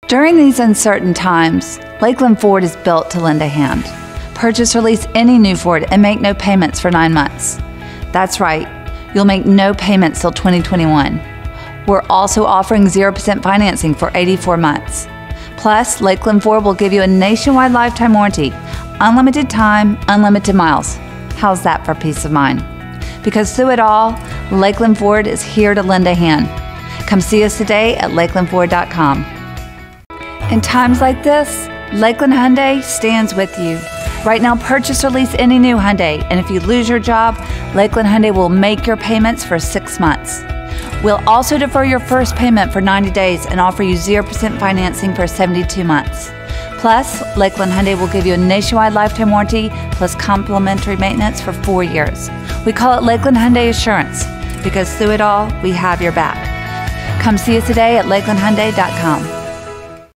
During these uncertain times, Lakeland Ford is built to lend a hand. Purchase or lease any new Ford and make no payments for 9 months. That's right, you'll make no payments till 2021. We're also offering 0% financing for 84 months. Plus, Lakeland Ford will give you a nationwide lifetime warranty, unlimited time, unlimited miles. How's that for peace of mind? Because through it all, Lakeland Ford is here to lend a hand. Come see us today at lakelandford.com. In times like this, Lakeland Hyundai stands with you. Right now, purchase or lease any new Hyundai, and if you lose your job, Lakeland Hyundai will make your payments for 6 months. We'll also defer your first payment for 90 days and offer you 0% financing for 72 months. Plus, Lakeland Hyundai will give you a nationwide lifetime warranty plus complimentary maintenance for 4 years. We call it Lakeland Hyundai Assurance because through it all, we have your back. Come see us today at lakelandhyundai.com.